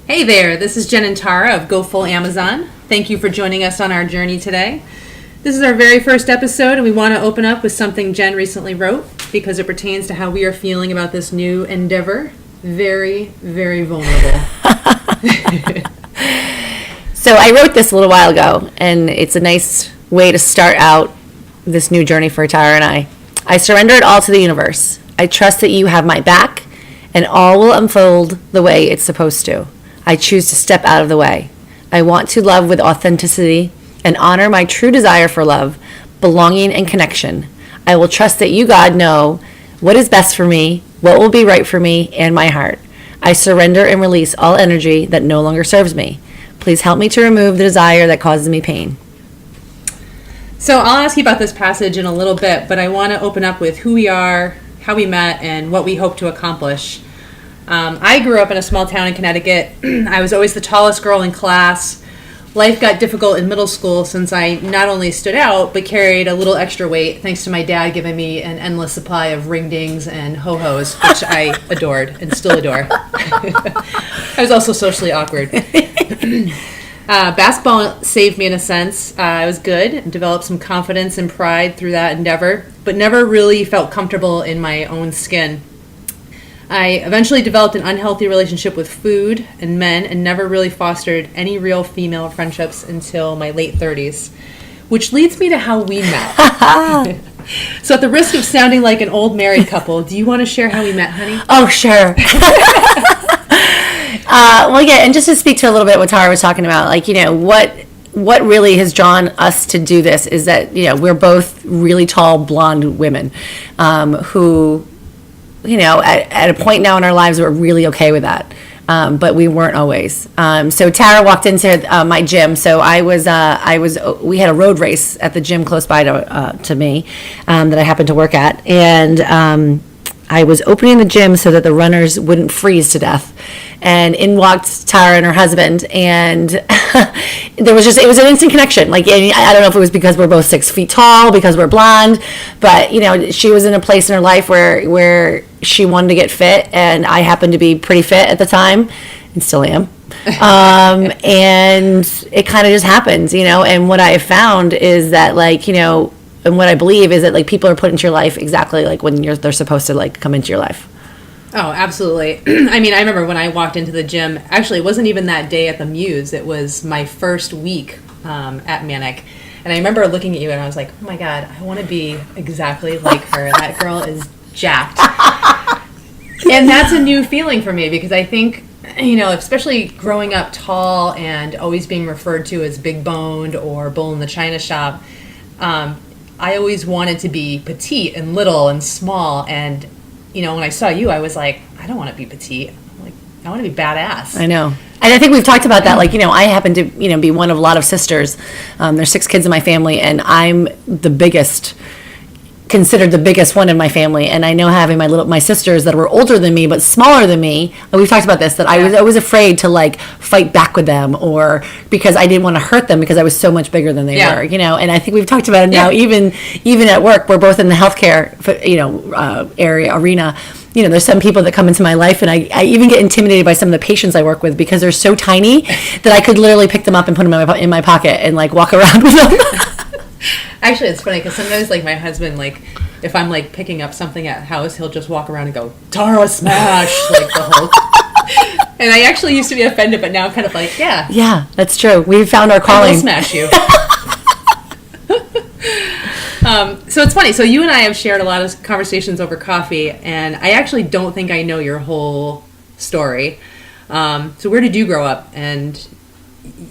Hey there, this is Jen and Tara of Go Full Amazon. Thank you for joining us on our journey today. This is our very first episode, and we want to open up with something Jen recently wrote because it pertains to how we are feeling about this new endeavor. Very, very vulnerable. So I wrote this a little while ago, and it's a nice way to start out this new journey for Tara and I. I surrender it all to the universe. I trust that you have my back, and all will unfold the way it's supposed to. I choose to step out of the way. I want to love with authenticity and honor my true desire for love, belonging, and connection. I will trust that you, God, know what is best for me, what will be right for me and my heart. I surrender and release all energy that no longer serves me. Please help me to remove the desire that causes me pain. So I'll ask you about this passage in a little bit, but I want to open up with who we are, how we met, and what we hope to accomplish. I grew up in a small town in Connecticut. I was always the tallest girl in class. Life got difficult in middle school since I not only stood out, but carried a little extra weight thanks to my dad giving me an endless supply of ring dings and ho-hos, which I adored and still adore. I was also socially awkward. Basketball saved me in a sense. I was good and developed some confidence and pride through that endeavor, but never really felt comfortable in my own skin. I eventually developed an unhealthy relationship with food and men and never really fostered any real female friendships until my late 30s, which leads me to how we met. So at the risk of sounding like an old married couple, do you want to share how we met, honey? Oh, sure. Well, yeah, and just to speak to a little bit what Tara was talking about, what really has drawn us to do this is that, we're both really tall, blonde women who, at a point now in our lives, we're really okay with that. But we weren't always. So Tara walked into my gym. So we had a road race at the gym close by to me that I happened to work at. And I was opening the gym so that the runners wouldn't freeze to death. And in walked Tara and her husband, and it was an instant connection. I don't know if it was because we're both 6 feet tall, because we're blonde, but she was in a place in her life where she wanted to get fit, and I happened to be pretty fit at the time, and still am. And it kind of just happens, and what I have found is that and what I believe is that people are put into your life exactly when they're supposed to come into your life. Oh, absolutely. I mean, I remember when I walked into the gym, actually it wasn't even that day at the Muse, it was my first week at Manic. And I remember looking at you and I was like, oh my God, I want to be exactly like her. That girl is jacked. And that's a new feeling for me because I think, especially growing up tall and always being referred to as big boned or bull in the china shop, I always wanted to be petite and little and small. And, when I saw you, I was like, I don't want to be petite. I want to be badass. I know. And I think we've talked about that. I happen to, be one of a lot of sisters. There's 6 kids in my family, and I'm considered the biggest one in my family. And I know having my sisters that were older than me but smaller than me, and we've talked about this, that I was always afraid to fight back with them, or because I didn't want to hurt them because I was so much bigger than they were, and I think we've talked about it now. Even at work, we're both in the healthcare arena. There's some people that come into my life, and I even get intimidated by some of the patients I work with because they're so tiny that I could literally pick them up and put them in my pocket and walk around with them. Actually, it's funny because sometimes, my husband, if I'm picking up something at house, he'll just walk around and go, Tara, smash, the Hulk. And I actually used to be offended, but now I'm kind of yeah. Yeah, that's true. We found our calling. I will smash you. So it's funny. So you and I have shared a lot of conversations over coffee, and I actually don't think I know your whole story. So where did you grow up? And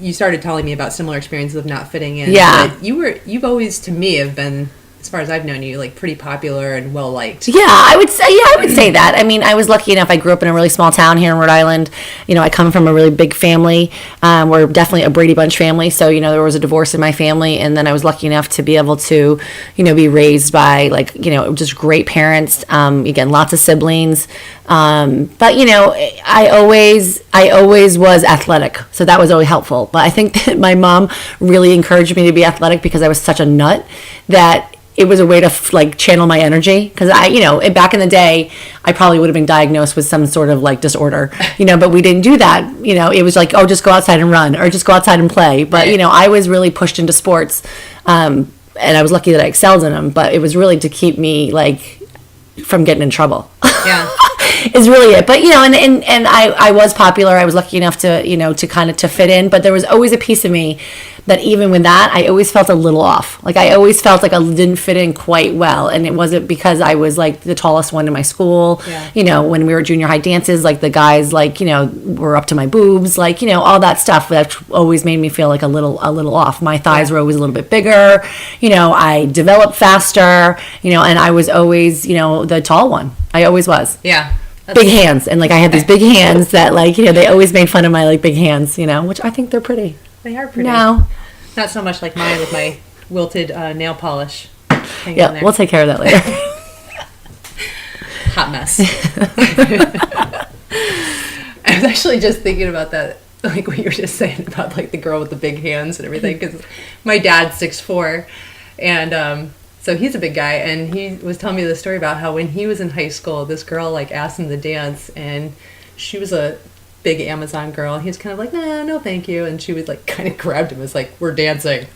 you started telling me about similar experiences of not fitting in. Yeah. But you've always, to me, have been, as far as I've known you, pretty popular and well liked. Yeah, I would say that. I mean, I was lucky enough. I grew up in a really small town here in Rhode Island. I come from a really big family. We're definitely a Brady Bunch family. So, there was a divorce in my family, and then I was lucky enough to be able to, be raised by just great parents. Again, lots of siblings. But I always was athletic, so that was always helpful. But I think that my mom really encouraged me to be athletic because I was such a nut that it was a way to like channel my energy, because back in the day I probably would have been diagnosed with some sort of like disorder, but we didn't do that. It was like, oh, just go outside and run, or just go outside and play. But I was really pushed into sports, and I was lucky that I excelled in them, but it was really to keep me like from getting in trouble. Yeah. Is really it. But and I was popular. I was lucky enough to to kind of to fit in, but there was always a piece of me that even with that, I always felt a little off. Like I always felt like I didn't fit in quite well, and it wasn't because I was like the tallest one in my school. Yeah. When we were junior high dances, like the guys like were up to my boobs, like all that stuff that always made me feel like a little off. My thighs were always a little bit bigger. I developed faster. And I was always the tall one. I always was. Yeah. Big hands, and like I had these big hands that like they always made fun of my like big hands, which I think they're pretty. They are pretty. No, not so much like mine with my wilted nail polish. Yeah, we'll take care of that later. Hot mess. I was actually just thinking about that, like what you were just saying about like the girl with the big hands and everything, because my dad's 6'4", and so he's a big guy, and he was telling me the story about how when he was in high school, this girl like asked him to dance, and she was a big Amazon girl, and he was kind of like, no thank you, and she was like kind of grabbed him, was like, we're dancing.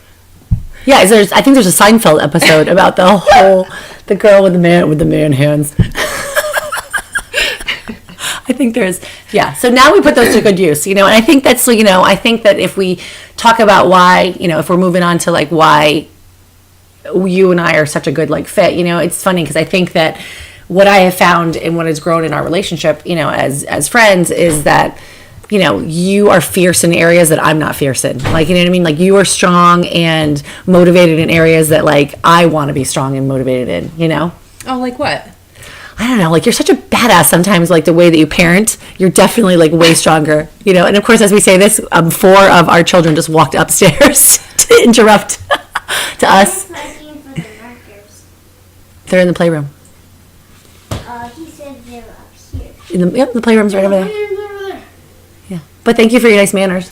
Yeah, I think there's a Seinfeld episode about the girl with the man hands. I think so now we put those to good use, and I think that's, I think that if we talk about why, if we're moving on to like why you and I are such a good like fit, it's funny because I think that what I have found and what has grown in our relationship, as friends, is that you are fierce in areas that I'm not fierce in. Like, what I mean? Like, you are strong and motivated in areas that like I want to be strong and motivated in, Oh, like what? I don't know, like you're such a badass sometimes, like the way that you parent, you're definitely like way stronger, and of course as we say this, 4 of our children just walked upstairs to interrupt to us. They're in the playroom. He said they were up here. Yep, the playroom's right over there. Yeah, but thank you for your nice manners.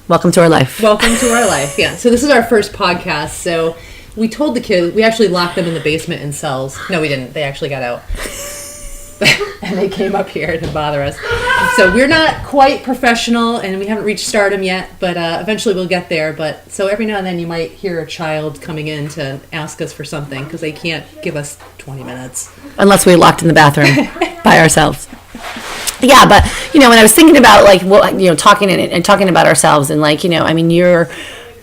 Welcome to our life. Welcome to our life. Yeah. So this is our first podcast. So we told the kids, we actually locked them in the basement in cells. No, we didn't. They actually got out. And they came up here to bother us. So we're not quite professional, and we haven't reached stardom yet, but eventually we'll get there. But so every now and then you might hear a child coming in to ask us for something, because they can't give us 20 minutes. Unless we're locked in the bathroom by ourselves. Yeah, but, when I was thinking about, like, talking and talking about ourselves, and, like, I mean, your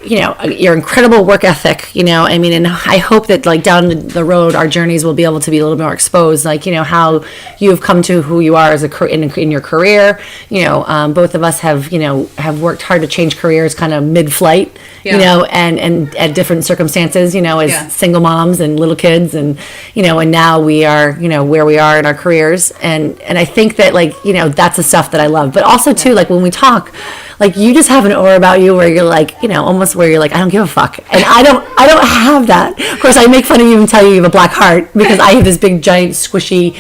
incredible work ethic, and I hope that, like, down the road, our journeys will be able to be a little bit more exposed, like, how you've come to who you are as in your career. Both of us have worked hard to change careers kind of mid-flight, and at different circumstances, as single moms and little kids, and now we are, where we are in our careers. And I think that, like, that's the stuff that I love. But also, too, like, when we talk, like, you just have an aura about you where you're like, almost where you're like, I don't give a fuck. And I don't have that. Of course, I make fun of you and tell you have a black heart, because I have this big, giant, squishy,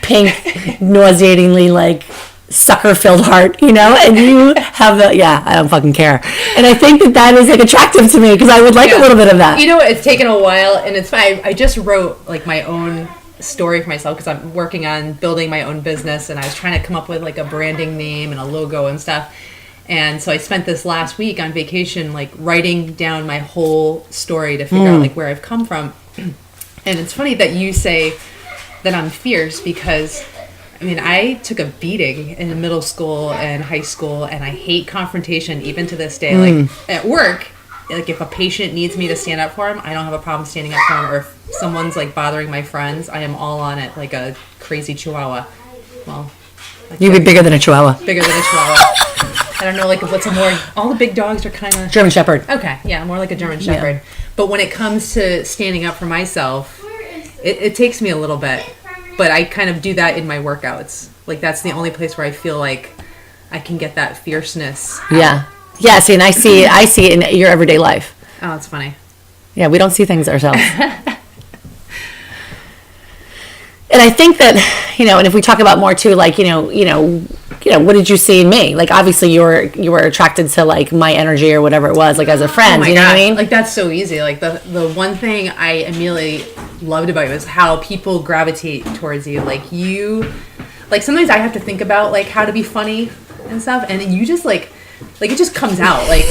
pink, nauseatingly, like, sucker-filled heart, and you have I don't fucking care. And I think that is, like, attractive to me, because I would like a little bit of that. It's taken a while, and it's fine. I just wrote, like, my own story for myself, because I'm working on building my own business, and I was trying to come up with, like, a branding name and a logo and stuff. And so I spent this last week on vacation, like, writing down my whole story to figure out, like, where I've come from. And it's funny that you say that I'm fierce, because, I mean, I took a beating in middle school and high school, and I hate confrontation even to this day. Like, at work, like, if a patient needs me to stand up for him, I don't have a problem standing up for him. Or if someone's, like, bothering my friends, I am all on it like a crazy chihuahua. Well, you'd be bigger than a chihuahua. Bigger than a chihuahua. I don't know, like, what's a more... All the big dogs are kind of... German Shepherd. Okay, yeah, more like a German Shepherd. Yeah. But when it comes to standing up for myself, it takes me a little bit. But I kind of do that in my workouts. Like, that's the only place where I feel like I can get that fierceness out. Yeah. Yeah, see, and I see it in your everyday life. Oh, it's funny. Yeah, we don't see things ourselves. And I think that, and if we talk about more too, like, what did you see in me? Like, obviously you were attracted to like my energy or whatever it was, like as a friend, Oh my you know God. what I mean? Like, that's so easy. Like, the one thing I immediately loved about you is how people gravitate towards you. Like sometimes I have to think about like how to be funny and stuff, and you just like it just comes out. Like,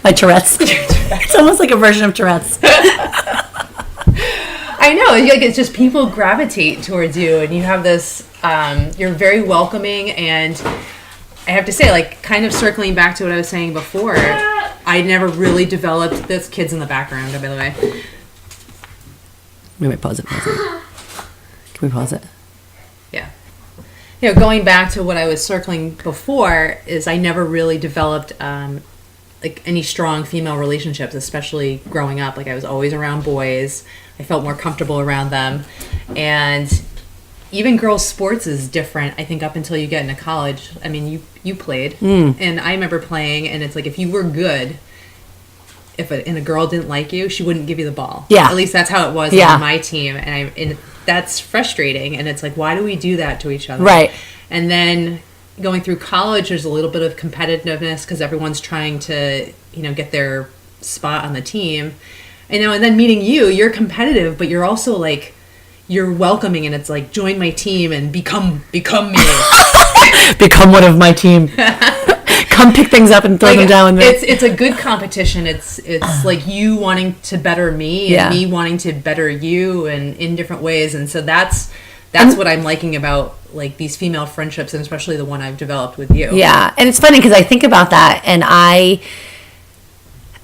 My Tourette's. It's almost like a version of Tourette's. I know, like it's just people gravitate towards you, and you have this. You're very welcoming, and I have to say, like, kind of circling back to what I was saying before, I never really developed this. Kids in the background, by the way. We might pause it. Can we pause it? Yeah. Going back to what I was circling before is I never really developed like any strong female relationships, especially growing up. Like, I was always around boys. I felt more comfortable around them. And even girls' sports is different, I think, up until you get into college. I mean, you played. And I remember playing, and it's like if you were good, and a girl didn't like you, she wouldn't give you the ball. Yeah. At least that's how it was on my team. And that's frustrating. And it's like, why do we do that to each other? Right. And then going through college, there's a little bit of competitiveness because everyone's trying to, get their spot on the team. And then meeting you, you're competitive, but you're also like, you're welcoming, and it's like, join my team and become me. Become one of my team. Come pick things up and throw them down. It's a good competition. It's like you wanting to better me and me wanting to better you, and in different ways. And so that's what I'm liking about like these female friendships, and especially the one I've developed with you. Yeah, and it's funny because I think about that, and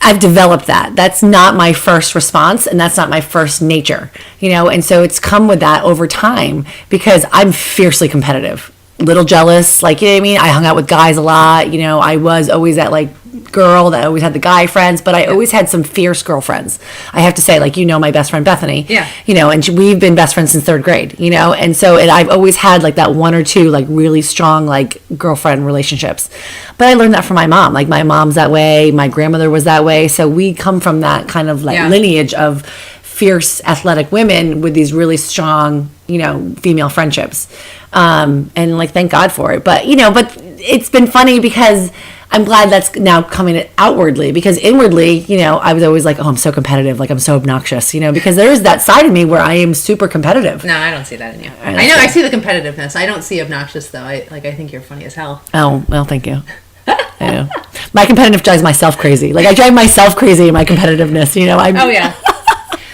I've developed that. That's not my first response, and that's not my first nature, and so it's come with that over time because I'm fiercely competitive, little jealous, like, you know what I mean? I hung out with guys a lot, I was always that like girl that always had the guy friends, but I always had some fierce girlfriends. I have to say, like, my best friend Bethany, and we've been best friends since third grade, and so I've always had like that one or two like really strong like girlfriend relationships. But I learned that from my mom. Like, my mom's that way, my grandmother was that way, so we come from that kind of like lineage of fierce athletic women with these really strong female friendships, and like, thank God for it. But but it's been funny because I'm glad that's now coming outwardly, because inwardly, I was always like, oh, I'm so competitive, like I'm so obnoxious, because there is that side of me where I am super competitive. No, I don't see that in you. I know, I see the competitiveness. I don't see obnoxious though. I think you're funny as hell. Oh, well, thank you. I know. My competitive drives myself crazy. Like, I drive myself crazy in my competitiveness, Oh yeah.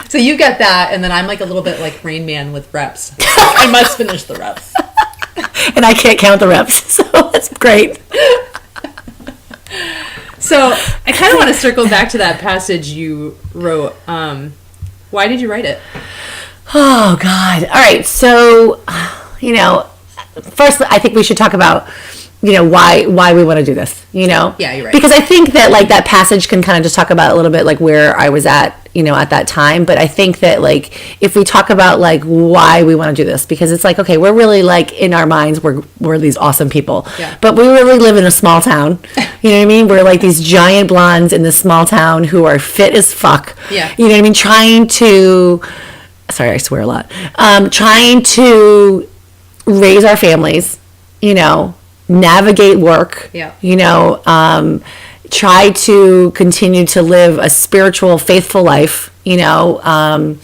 So you get that, and then I'm like a little bit like Rain Man with reps. I must finish the reps. And I can't count the reps, so that's great. So I kind of want to circle back to that passage you wrote. Why did you write it? Oh, God. All right. So, first, I think we should talk about, why we want to do this, Yeah, you're right. Because I think that, like, that passage can kind of just talk about a little bit, like, where I was at, at that time. But I think that, like, if we talk about, like, why we want to do this, because it's like, okay, we're really, like, in our minds, we're these awesome people. Yeah. But we really live in a small town. You know what I mean? We're, like, these giant blondes in this small town who are fit as fuck. Yeah. You know what I mean? Trying to... Sorry, I swear a lot. Trying to raise our families, navigate work, try to continue to live a spiritual, faithful life, and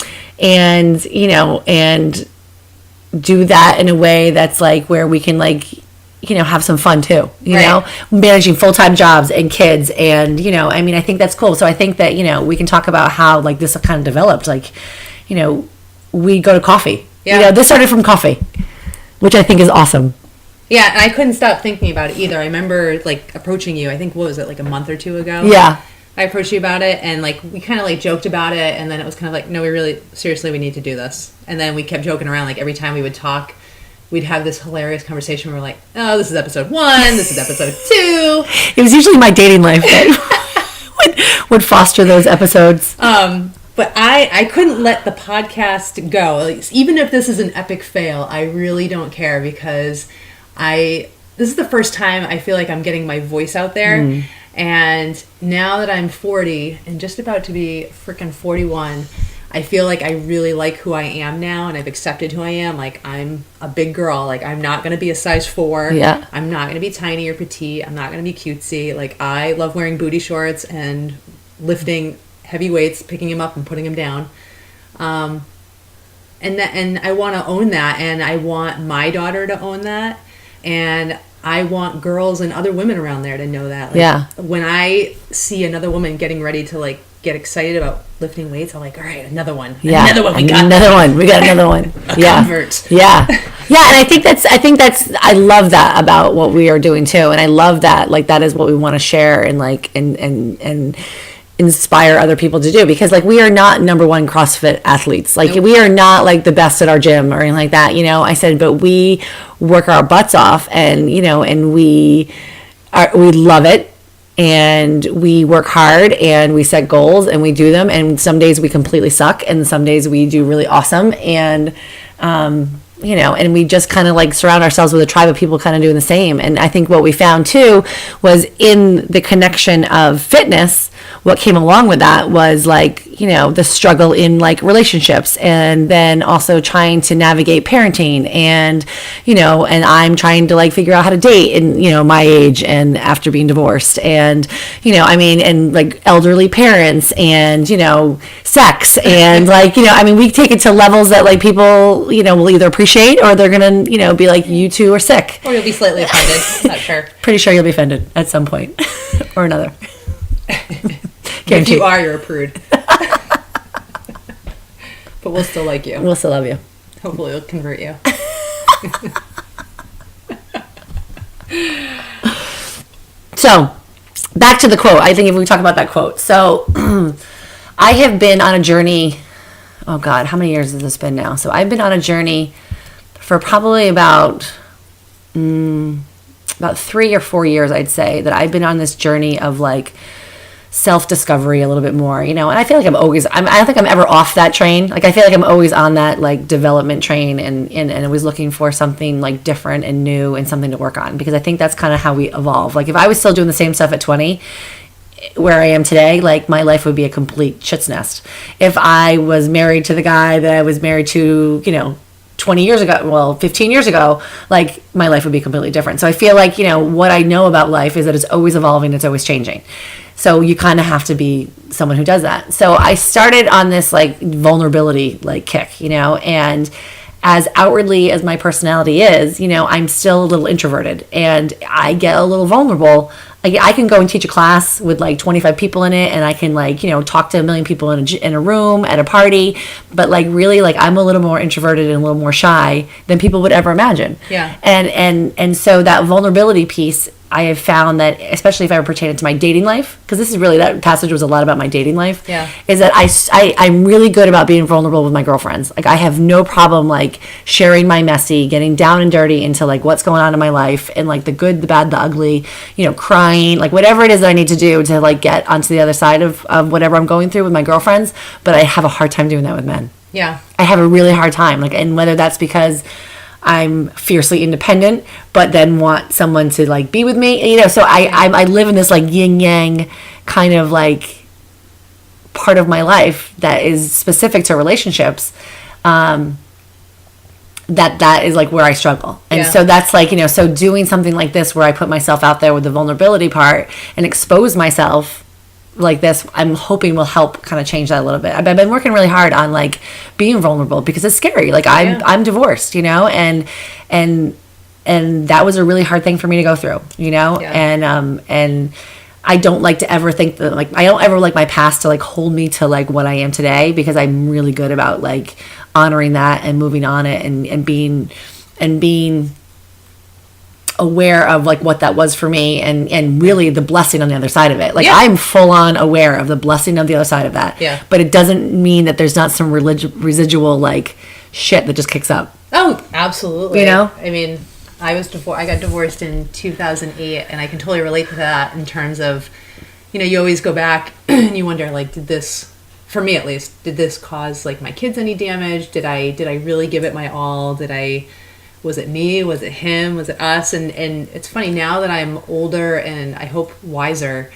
do that in a way that's like where we can like, have some fun too, managing full-time jobs and kids. And, I think that's cool. So I think that, we can talk about how like this kind of developed, like, we go to coffee, this started from coffee, which I think is awesome. Yeah, and I couldn't stop thinking about it either. I remember like approaching you, I think, what was it, like a month or two ago? Yeah. I approached you about it, and like we kind of like joked about it, and then it was kind of like, no, we really, seriously, we need to do this. And then we kept joking around, like every time we would talk, we'd have this hilarious conversation where we're like, oh, this is episode 1, this is episode 2. It was usually my dating life that would foster those episodes. But I couldn't let the podcast go. Like, even if this is an epic fail, I really don't care, because this is the first time I feel like I'm getting my voice out there. And now that I'm 40 and just about to be freaking 41, I feel like I really like who I am now, and I've accepted who I am. Like, I'm a big girl. Like, I'm not going to be a size 4. Yeah. I'm not going to be tiny or petite. I'm not going to be cutesy. Like, I love wearing booty shorts and lifting heavy weights, picking them up and putting them down. And I want to own that, and I want my daughter to own that, and I want girls and other women around there to know that. Like, Yeah. when I see another woman getting ready to like get excited about lifting weights, I'm like, all right, another one. Yeah. Another one. We got another one. We got another one. Yeah. convert. Yeah. Yeah. And I think I love that about what we are doing too. And I love that, like, that is what we want to share and like, and inspire other people to do, because like we are not number one CrossFit athletes. Like Nope. we are not like the best at our gym or anything like that, you know. I said, but we work our butts off, and you know, and we love it, and we work hard, and we set goals, and we do them, and some days we completely suck, and some days we do really awesome, and you know, and we just kind of like surround ourselves with a tribe of people kind of doing the same. And I think what we found too was in the connection of fitness, what came along with that was like, you know, the struggle in like relationships, and then also trying to navigate parenting, and you know, and I'm trying to like figure out how to date in, you know, my age and after being divorced, and you know, I mean, and like elderly parents, and you know, sex, and like, you know, I mean, we take it to levels that like people, you know, will either appreciate or they're gonna, you know, be like, you two are sick. Or you'll be slightly offended. Not sure. Pretty sure you'll be offended at some point or another. If Guaranteed. you are, you're a prude. But we'll still like you. We'll still love you. Hopefully it'll convert you. So, back to the quote. I think if we talk about that quote. So, I have been on a journey. Oh God, how many years has this been now? So, I've been on a journey for probably about 3 or 4 years, I'd say, that I've been on this journey of like self-discovery a little bit more, you know. And I feel like I don't think I'm ever off that train. Like I feel like I'm always on that like development train, and always looking for something like different and new and something to work on, because I think that's kind of how we evolve. Like if I was still doing the same stuff at 20 where I am today, like my life would be a complete shit's nest. If I was married to the guy that I was married to, you know, 20 years ago, well, 15 years ago, like my life would be completely different. So I feel like, you know, what I know about life is that it's always evolving, it's always changing. So you kind of have to be someone who does that. So I started on this like vulnerability like kick, you know, and as outwardly as my personality is, you know, I'm still a little introverted, and I get a little vulnerable. I can go and teach a class with like 25 people in it, and I can like, you know, talk to a million people in a room at a party, but like really like I'm a little more introverted and a little more shy than people would ever imagine. Yeah. And so that vulnerability piece, I have found that, especially if I were pertaining to my dating life, because this is really, that passage was a lot about my dating life, Yeah. is that I'm really good about being vulnerable with my girlfriends. Like I have no problem like sharing my messy, getting down and dirty into like what's going on in my life, and like the good, the bad, the ugly, you know, crying, like whatever it is that I need to do to like get onto the other side of whatever I'm going through with my girlfriends. But I have a hard time doing that with men. Yeah. I have a really hard time. Like, and whether that's because I'm fiercely independent, but then want someone to like be with me, you know. So I live in this like yin yang kind of like part of my life that is specific to relationships. That is like where I struggle. And Yeah. so that's like, you know, so doing something like this where I put myself out there with the vulnerability part and expose myself like this, I'm hoping will help kind of change that a little bit. I've been working really hard on like being vulnerable because it's scary. Like I'm divorced, you know, and that was a really hard thing for me to go through, you know. Yeah. And I don't like to ever think that, like, I don't ever like my past to like hold me to like what I am today, because I'm really good about like honoring that and moving on it, and being aware of like what that was for me, and really the blessing on the other side of it. Like, Yeah. I'm full on aware of the blessing on the other side of that. Yeah. But it doesn't mean that there's not some residual like shit that just kicks up. Oh, absolutely. You know? I mean, I got divorced in 2008, and I can totally relate to that in terms of, you know, you always go back and you wonder, like, did this, for me at least, did this cause like my kids any damage? Did I really give it my all? Was it me? Was it him? Was it us? And it's funny now that I'm older and I hope wiser.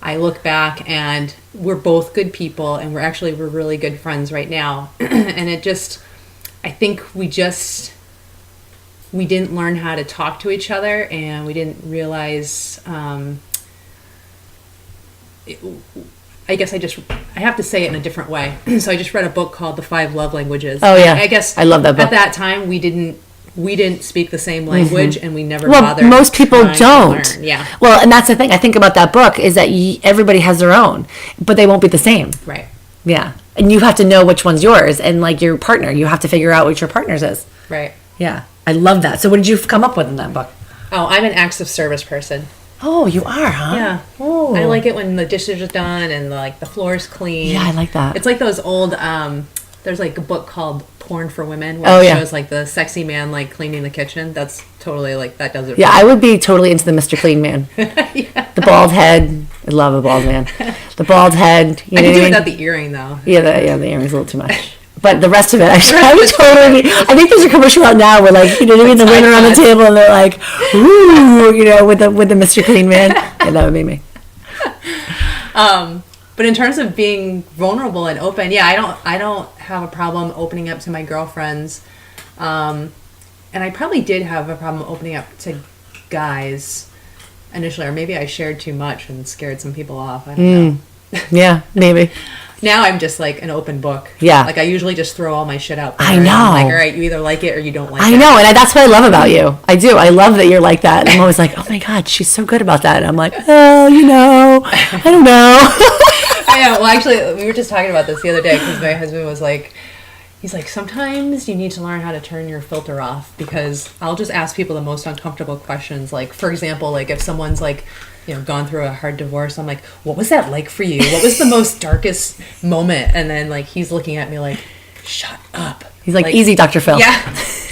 I look back and we're both good people, and we're really good friends right now. And it just, I think we didn't learn how to talk to each other, and we didn't realize, I guess I have to say it in a different way. So I just read a book called The 5 Love Languages. Oh yeah. I guess I love that book. At that time we didn't speak the same language, and we never Well, bothered. most people trying to don't. learn. Yeah. Well, and that's the thing I think about that book is that everybody has their own, but they won't be the same. Right. Yeah. And you have to know which one's yours, and like your partner, you have to figure out which your partner's is. Right. Yeah. I love that. So what did you come up with in that book? Oh, I'm an acts of service person. Oh, you are, huh? Yeah. Oh. I like it when the dishes are done and the floor's clean. Yeah, I like that. It's like those old there's like a book called Porn for Women where Oh, it yeah. shows like the sexy man like cleaning the kitchen. That's totally like that does it. Yeah, I would be totally into the Mr. Clean Man. Yeah. The bald head. I love a bald man. The bald head. You I know can do what I mean? without the earring though. Yeah, the earring's a little too much. But the rest of it, I would totally. I think there's a commercial out now where, like, you know what I mean, the women are on the table and they're like, "Ooh," you know, with the Mr. Clean Man. Yeah, that would be me. But in terms of being vulnerable and open, yeah, I don't have a problem opening up to my girlfriends, and I probably did have a problem opening up to guys initially, or maybe I shared too much and scared some people off. I don't know. Yeah, maybe. Now I'm just like an open book. Yeah. Like I usually just throw all my shit out there. I and know. I'm like, all right, you either like it or you don't like it. I know, and that's what I love about you. I do. I love that you're like that. And I'm always like, oh my God, she's so good about that. And I'm like, oh, you know, I don't know. I know. Well, actually, we were just talking about this the other day because my husband was like, he's like, sometimes you need to learn how to turn your filter off, because I'll just ask people the most uncomfortable questions. Like, for example, like if someone's like, you know, gone through a hard divorce, I'm like, what was that like for you? What was the most darkest moment? And then like he's looking at me like, shut up. He's like, easy, Dr. Phil. Yeah.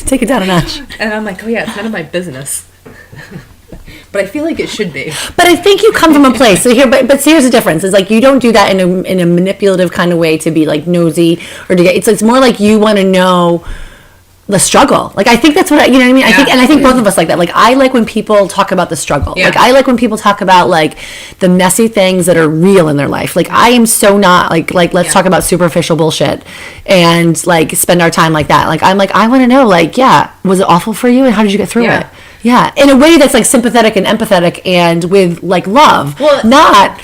Take it down a notch. And I'm like, oh yeah, it's none of my business. But I feel like it should be. But I think you come from a place. So here, but here's the difference. It's like you don't do that in a manipulative kind of way to be like nosy or to get. It's more like you want to know the struggle. Like I think that's what you know what I mean. Yeah. I think both of us like that. Like I like when people talk about the struggle. Yeah. Like I like when people talk about like the messy things that are real in their life. Like I am so not like let's talk about superficial bullshit and like spend our time like that. Like I'm like I want to know like yeah, was it awful for you and how did you get through Yeah. it? Yeah, in a way that's like sympathetic and empathetic and with like love. Well, not,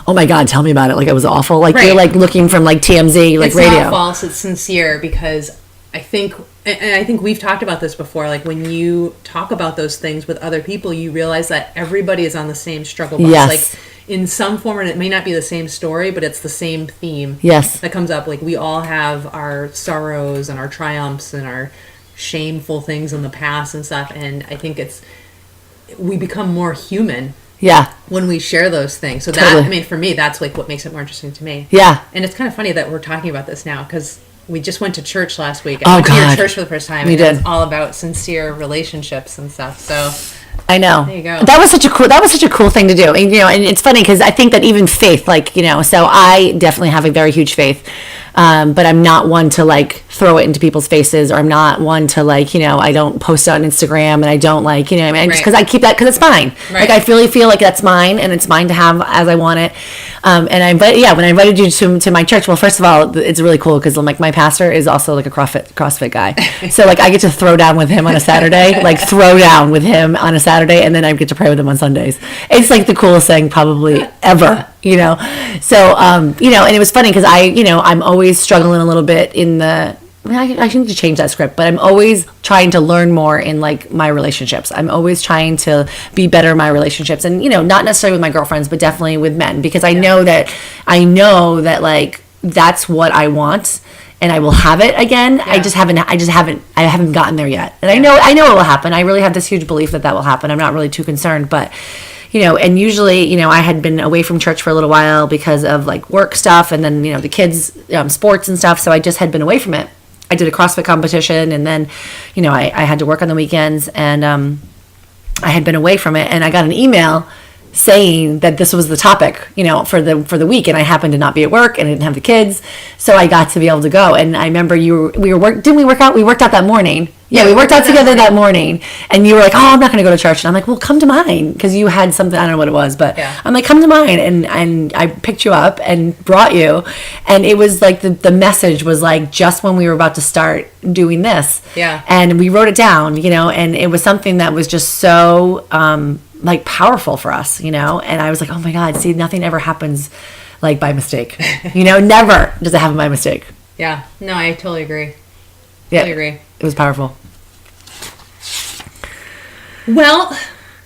oh my God, tell me about it. Like it was awful. Like you're Right. like looking from like TMZ, like It's radio. not false, it's sincere, because I think, and I think we've talked about this before, like when you talk about those things with other people, you realize that everybody is on the same struggle bus. Yes. Like in some form, and it may not be the same story, but it's the same theme Yes. that comes up. Like we all have our sorrows and our triumphs and our shameful things in the past and stuff. And I think we become more human Yeah. when we share those things. So Totally. that, I mean, for me, that's like what makes it more interesting to me. Yeah. And it's kind of funny that we're talking about this now, because we just went to church last week. Oh, I went to your God. church for the first time. We and It did. was all about sincere relationships and stuff. So I know. There you go. That was such a cool thing to do. And, you know, and it's funny because I think that even faith, like, you know, so I definitely have a very huge faith. But I'm not one to like throw it into people's faces, or I'm not one to like, you know, I don't post it on Instagram and I don't like, you know, I mean, just Right. because I keep that because it's mine. Right. Like I really feel like that's mine and it's mine to have as I want it. And when I invited you to my church, well, first of all, it's really cool because like my pastor is also like a CrossFit guy. So like I get to throw down with him on a Saturday, like throw down with him on a Saturday, and then I get to pray with him on Sundays. It's like the coolest thing probably ever, you know? So, you know, and it was funny because I'm always struggling a little bit in the, I need to change that script, but I'm always trying to learn more in like my relationships. I'm always trying to be better in my relationships, and you know, not necessarily with my girlfriends, but definitely with men, because I know that like that's what I want, and I will have it again. Yeah. I haven't gotten there yet, and I know it will happen. I really have this huge belief that will happen. I'm not really too concerned, but. You know, and usually, you know, I had been away from church for a little while because of like work stuff and then, you know, the kids' sports and stuff. So I just had been away from it. I did a CrossFit competition and then, you know, I had to work on the weekends and I had been away from it. And I got an email saying that this was the topic, you know, for the week, and I happened to not be at work and I didn't have the kids, so I got to be able to go. And I remember didn't we work out? We worked out that morning. Yeah, we worked out together that morning, and you were like, "Oh, I'm not going to go to church," and I'm like, "Well, come to mine," because you had something, I don't know what it was, but Yeah. I'm like, "Come to mine," and I picked you up and brought you, and it was like the message was like just when we were about to start doing this, Yeah. and we wrote it down, you know, and it was something that was just so like powerful for us, you know, and I was like, "Oh my God, see, nothing ever happens like by mistake, you know, never does it happen by mistake." Yeah. No, I totally agree. Yeah, Totally agree. it was powerful. Well,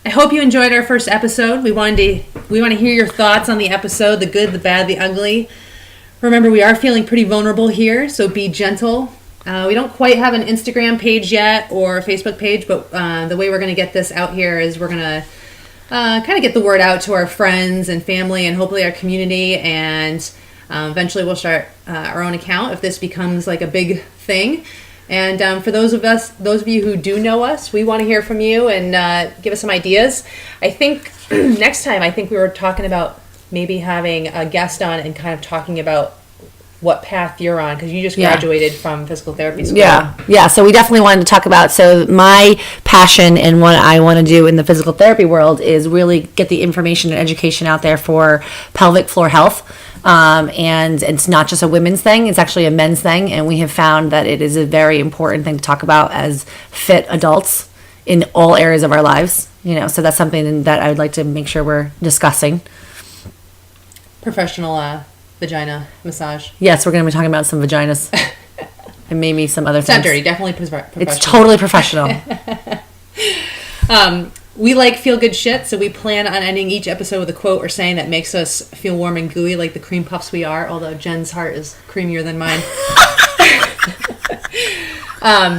I hope you enjoyed our first episode. We want to hear your thoughts on the episode, the good, the bad, the ugly. Remember, we are feeling pretty vulnerable here, so be gentle. We don't quite have an Instagram page yet or a Facebook page, but the way we're going to get this out here is we're going to kind of get the word out to our friends and family and hopefully our community, and eventually we'll start our own account if this becomes like a big thing. And for those of you who do know us, we want to hear from you and give us some ideas. I think next time, we were talking about maybe having a guest on and kind of talking about what path you're on, because you just Yeah. graduated from physical therapy school. Yeah. So we definitely wanted to talk about, so my passion and what I want to do in the physical therapy world is really get the information and education out there for pelvic floor health. And it's not just a women's thing, it's actually a men's thing. And we have found that it is a very important thing to talk about as fit adults in all areas of our lives. You know, so that's something that I would like to make sure we're discussing. Professional vagina massage. Yes, we're going to be talking about some vaginas and maybe some other It's things. not dirty, definitely professional. It's totally professional. We like feel good shit, so we plan on ending each episode with a quote or saying that makes us feel warm and gooey like the cream puffs we are, although Jen's heart is creamier than mine.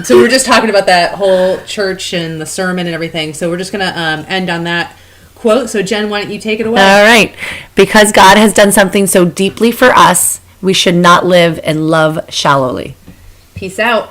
So we were just talking about that whole church and the sermon and everything, so we're just going to end on that quote. So Jen, why don't you take it away? All right. Because God has done something so deeply for us, we should not live and love shallowly. Peace out.